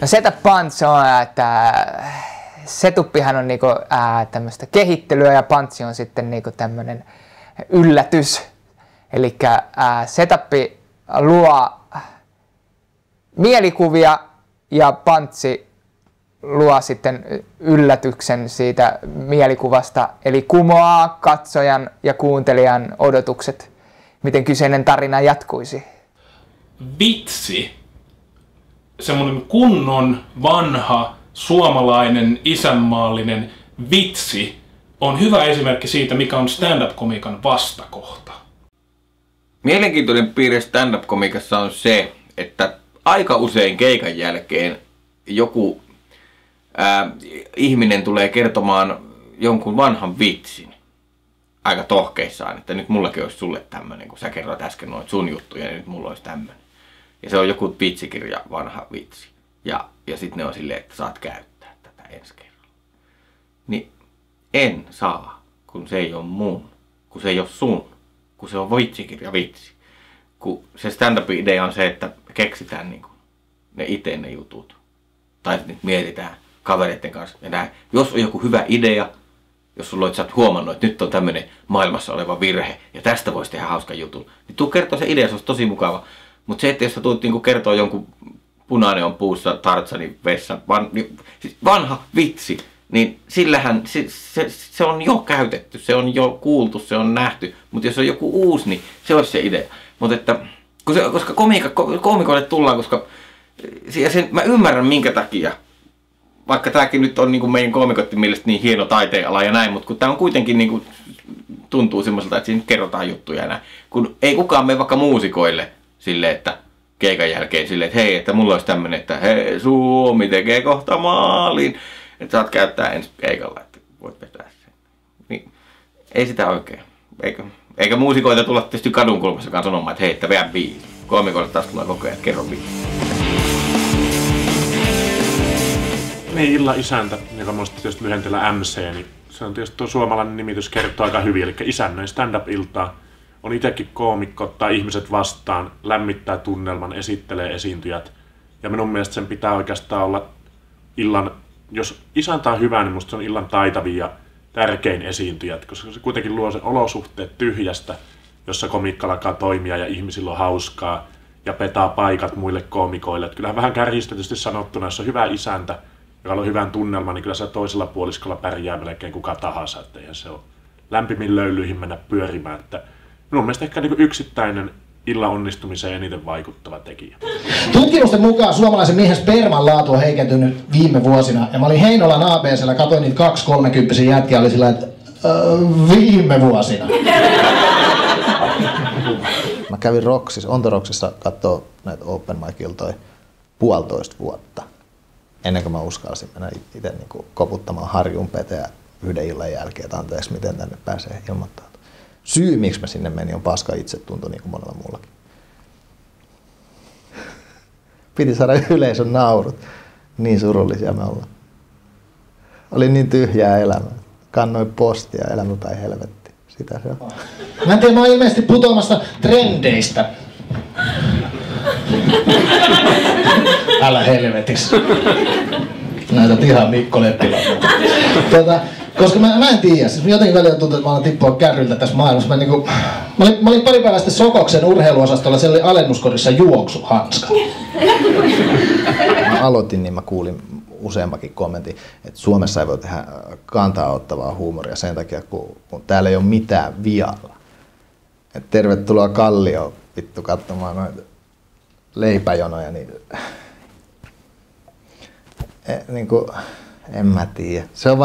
No setup punch on, että setuppihan on niinku, tämmöistä kehittelyä ja punch on sitten niinku tämmöinen yllätys. Eli setuppi luo mielikuvia ja punch luo sitten yllätyksen siitä mielikuvasta, eli kumoaa katsojan ja kuuntelijan odotukset, miten kyseinen tarina jatkuisi. Vitsi, semmoinen kunnon vanha suomalainen isänmaallinen vitsi on hyvä esimerkki siitä, mikä on stand-up-komiikan vastakohta. Mielenkiintoinen piirre stand-up-komiikassa on se, että aika usein keikan jälkeen joku ihminen tulee kertomaan jonkun vanhan vitsin aika tohkeissaan, että nyt mullakin olisi sulle tämmönen, kun sä kerroit äsken noin sun juttuja, niin nyt mulla olisi tämmönen. Ja se on joku vitsikirja, vanha vitsi. Ja sitten ne on silleen, että saat käyttää tätä ensi kerralla. Niin en saa, kun se ei ole mun, kun se ei ole sun, kun se on vitsikirja vitsi. Kun se stand-up-idea on se, että keksitään niinku ne jutut. Tai nyt mietitään kavereiden kanssa ja näin. Jos on joku hyvä idea, jos sulla sä oot huomannut, että nyt on tämmönen maailmassa oleva virhe ja tästä voisi tehdä hauskan jutun, niin tuu kertoa se idea, se olisi tosi mukava. Mutta se, että jos sä tulet niinku kertoa jonkun punainen on puussa Tarzanin vessa, siis vanha vitsi, niin sillähän se on jo käytetty, se on jo kuultu, se on nähty. Mutta jos on joku uusi, niin se olisi se idea. Mutta että, koska koomikoille tullaan, koska mä ymmärrän minkä takia, vaikka tämäkin nyt on niin meidän koomikoiden mielestä niin hieno taiteenala ja näin, mutta kun tämä on kuitenkin niin kuin, tuntuu semmoiselta, että siinä kerrotaan juttuja ja näin. Kun ei kukaan mene vaikka muusikoille silleen, että keikan jälkeen silleen, että hei, että mulla olisi tämmöinen, että hei, Suomi tekee kohta maalin, että saat käyttää ensi keikalla, että voit vetää sen. Niin, ei sitä oikein. Eikä muusikoita tulla tietysti kadun kulmassakaan sanomaan, että hei, että vedä biisi. Koomikoille taas tulee koko ajan, että kerro biisi. Niin, illan isäntä, joka muista tietysti lyhentellä MC, niin se on tietysti tuo suomalainen nimitys kertoo aika hyvin. Eli isännöin stand-up-iltaa on itsekin koomikko, ottaa ihmiset vastaan, lämmittää tunnelman, esittelee esiintyjät. Ja minun mielestä sen pitää oikeastaan olla illan, jos isäntä on hyvä, niin musta se on illan taitavin ja tärkein esiintyjät, koska se kuitenkin luo sen olosuhteet tyhjästä, jossa komiikka alkaa toimia ja ihmisillä on hauskaa ja petaa paikat muille koomikoille. Että kyllähän vähän kärjistetysti sanottuna, jos on hyvä isäntä, joka on hyvän tunnelman, niin kyllä se toisella puoliskolla pärjää melkein kuka tahansa. Että eihän se ole lämpimmin löylyihin mennä pyörimään. Että minun mielestä ehkä niin yksittäinen illan onnistumiseen eniten vaikuttava tekijä. Tutkimusten mukaan suomalaisen miehen sperman laatu on heikentynyt viime vuosina. Ja mä olin Heinolan ABC:llä, katsoin niitä 2-30 jätkiä, oli sillä, että viime vuosina. Mä kävin Ontoroksissa kattoo näitä open mic-iltoja 1,5 vuotta. Ennen kuin mä uskalsin mennä itse niin koputtamaan Harjun Peteä yhden illan jälkeen, että anteeksi, miten tänne pääsee ilmoittautumaan. Syy, miksi mä sinne menin, on paska itsetunto niin kuin monella muullakin. Piti saada yleisön naurut. Niin surullisia me ollaan. Oli niin tyhjää elämää. Kannoin postia, elämä päin helvetti. Sitä se on. Mä en tiedä, mä oon ilmeisesti putoamassa trendeistä. Älä helvetissä. Näytät ihan Mikko Leppilalta. Koska mä en tiedä, siis jotenkin välillä tuntuu, että mä alan tippua kärryltä tässä maailmassa. Mä olin pari päivää sitten Sokoksen urheiluosastolla, siellä oli alennuskorissa juoksuhanska. Mä aloitin, niin mä kuulin useammakin kommentin, että Suomessa ei voi tehdä kantaa ottavaa huumoria sen takia, kun täällä ei ole mitään vialla. Et tervetuloa Kallioon vittu katsomaan noita leipäjonoja, niin en mä tiedä. Se on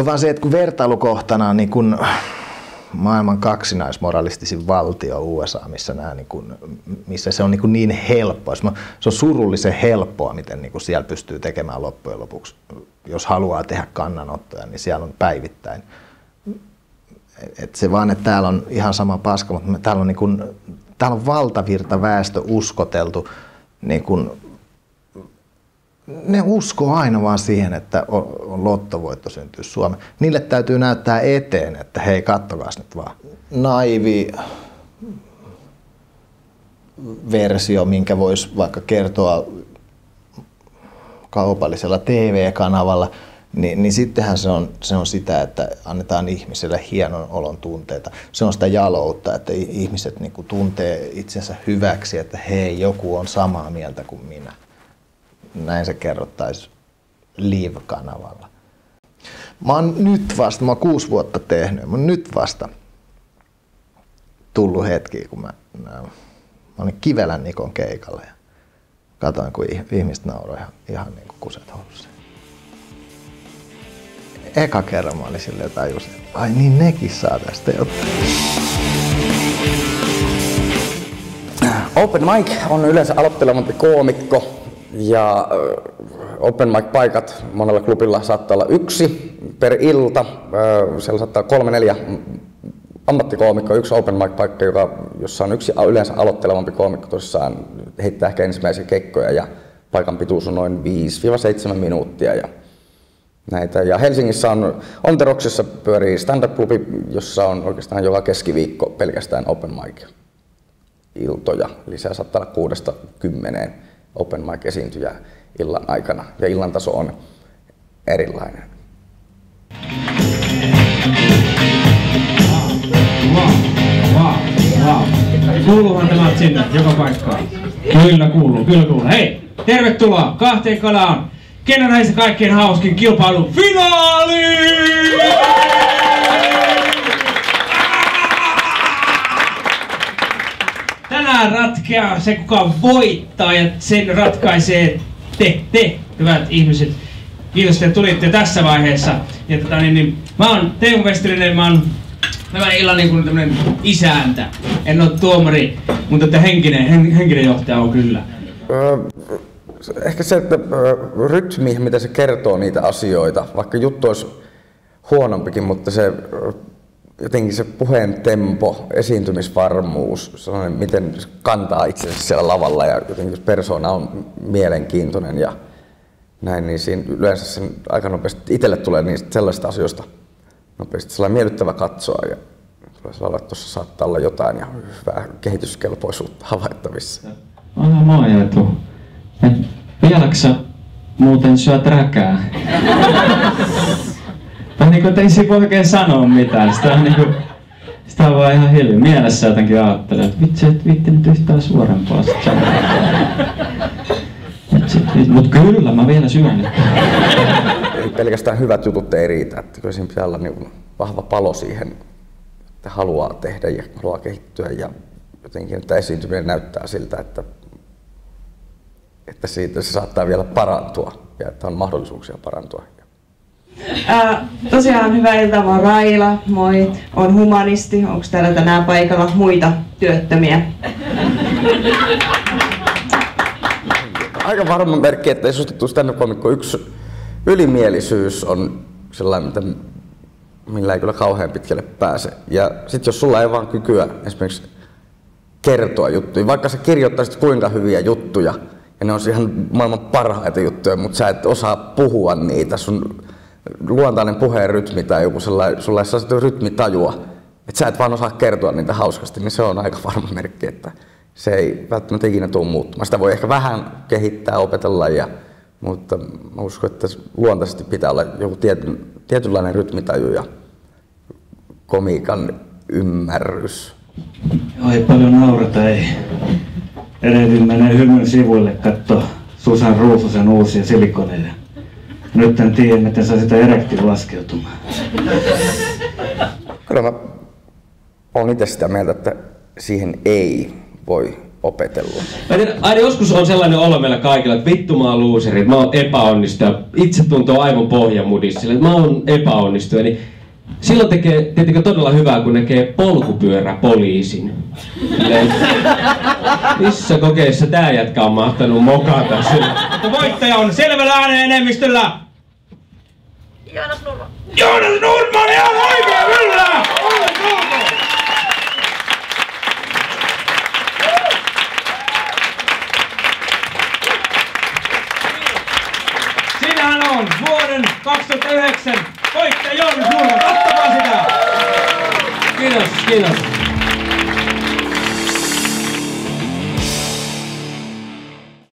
vaan se, että kun vertailukohtana on niin kun maailman kaksinaismoralistisin valtio USA, missä se on niin helppoa. Se on surullisen helppoa, miten niin siellä pystyy tekemään loppujen lopuksi. Jos haluaa tehdä kannanottoja, niin siellä on päivittäin. Et se vaan, että täällä on ihan sama paska, mutta täällä on valtavirta väestö uskoteltu. Ne uskoo aina vaan siihen, että on lottovoitto syntyy Suomeen. Niille täytyy näyttää eteen, että hei, kattokaas nyt vaan. Naivi versio, minkä voisi vaikka kertoa kaupallisella TV-kanavalla, niin sittenhän se on sitä, että annetaan ihmiselle hienon olon tunteita. Se on sitä jaloutta, että ihmiset niin kuin tuntee itsensä hyväksi, että hei, joku on samaa mieltä kuin minä. Näin se kerrottaisi Live-kanavalla. Mä oon 6 vuotta tehnyt, mä oon nyt vasta tullut hetki, kun mä olin Kivelän Nikon keikalla ja katsoin, kun ihmiset nauroi ihan niin kuin kuset housussa. Eka kerran mä olin silleen tajusin, että ai niin nekin saa tästä jotain. Open mic on yleensä aloittelevampi koomikko ja open mic paikat monella klubilla saattaa olla 1 per ilta. Siellä saattaa 3-4 ammattikoomikko, 1 open mic paikka, jossa on 1 yleensä aloittelevampi koomikko tosissaan heittää ehkä ensimmäisiä keikkoja ja paikan pituus on noin 5-7 minuuttia. Näitä. Ja Helsingissä on The Rocksissa pyörii stand-up-klubi, jossa on oikeastaan joka keskiviikko pelkästään open mic-iltoja. Lisää saattaa olla 6-10 open mic-esiintyjää illan aikana. Ja illan taso on erilainen. Wow. Kuuluuhan tämä sinne joka paikkaan? Kyllä kuuluu. Hei, tervetuloa 2 kalaan. Ken on näissä kaikkein hauskin kilpailun finaali? Tänään ratkeaa se, kuka voittaa, ja sen ratkaisee te, hyvät ihmiset. Kiitos, että tulitte tässä vaiheessa. Ja mä oon Teemu Westerinen, mä oon tämän illan niin kuin tämmönen isäntä. En oo tuomari, mutta henkinen johtaja on kyllä. Ehkä se, että rytmi, miten se kertoo niitä asioita, vaikka juttu olisi huonompikin, mutta se jotenkin se puheen tempo, esiintymisvarmuus, sellainen, miten se kantaa itsensä siellä lavalla ja jotenkin persoona on mielenkiintoinen ja näin, niin siinä yleensä sen aika nopeasti itselle tulee niistä sellaisista asioista nopeasti sellainen miellyttävä katsoa ja sellainen, että tuossa saattaa olla jotain ja hyvää kehityskelpoisuutta havaittavissa. Moi Eetu. Vieläkö sä muuten syöt räkää? Tai niinku, et ei siinä oikein sanoa mitään. Sitä on vaan ihan hiljaa. Mielessä jotenkin ajattelee, että vitsi, et viitti nyt yhtään suorempaa sit sanoa. Mut kyllä, mä vielä syön. Ei pelkästään hyvät jutut ei riitä. Että kyllä siinä pitää olla niinku vahva palo siihen, että haluaa tehdä ja haluaa kehittyä. Ja jotenkin, että esiintyminen näyttää siltä, että siitä se saattaa vielä parantua ja että on mahdollisuuksia parantua. Tosiaan hyvää iltaa, mä oon Raila, moi. Oon humanisti. Onko täällä tänään paikalla muita työttömiä? Aika varma merkki, että ei susta tule stand-up-komikko. Yksi ylimielisyys on sellainen, millä ei kyllä kauhean pitkälle pääse. Ja sit jos sulla ei vaan kykyä esimerkiksi kertoa juttuja, vaikka sä kirjoittaisit kuinka hyviä juttuja, ja ne on ihan maailman parhaita juttuja, mutta sä et osaa puhua niitä. Sun luontainen puheen rytmi tai joku sulla ei saa rytmitajua, että sä et vaan osaa kertoa niitä hauskasti, niin se on aika varma merkki, että se ei välttämättä ikinä tule muuttumaan. Sitä voi ehkä vähän kehittää, opetella, mutta mä uskon, että luontaisesti pitää olla joku tietynlainen rytmitaju ja komiikan ymmärrys. Joo, ei paljon naurata, ei. Edelleen menee hymyn sivuille kattoo Susan Ruususen uusia silikoneja. Nyt en tiedä, miten saa sitä erektiin laskeutumaan. Kyllä mä oon itse sitä mieltä, että siihen ei voi opetella. Mä tiedän, aina joskus on sellainen olo meillä kaikilla, että vittu mä oon looseri, mä oon epäonnistuja, itse tuntuu aivan pohjamudissa, sille, että mä oon epäonnistuja. Niin silloin tekee todella hyvää, kun näkee polkupyöräpoliisin. Missä kokeissa tää jätkä on mahtanut mokata? Voittaja on selvällä äänen enemmistöllä! Joonas Nurman! Joonas Nurman! Ihan oikein, kyllä! Siinähän on vuoden 2009 voittaja Joonas Nurman! Ottakaa sitä! Kiitos, kiitos.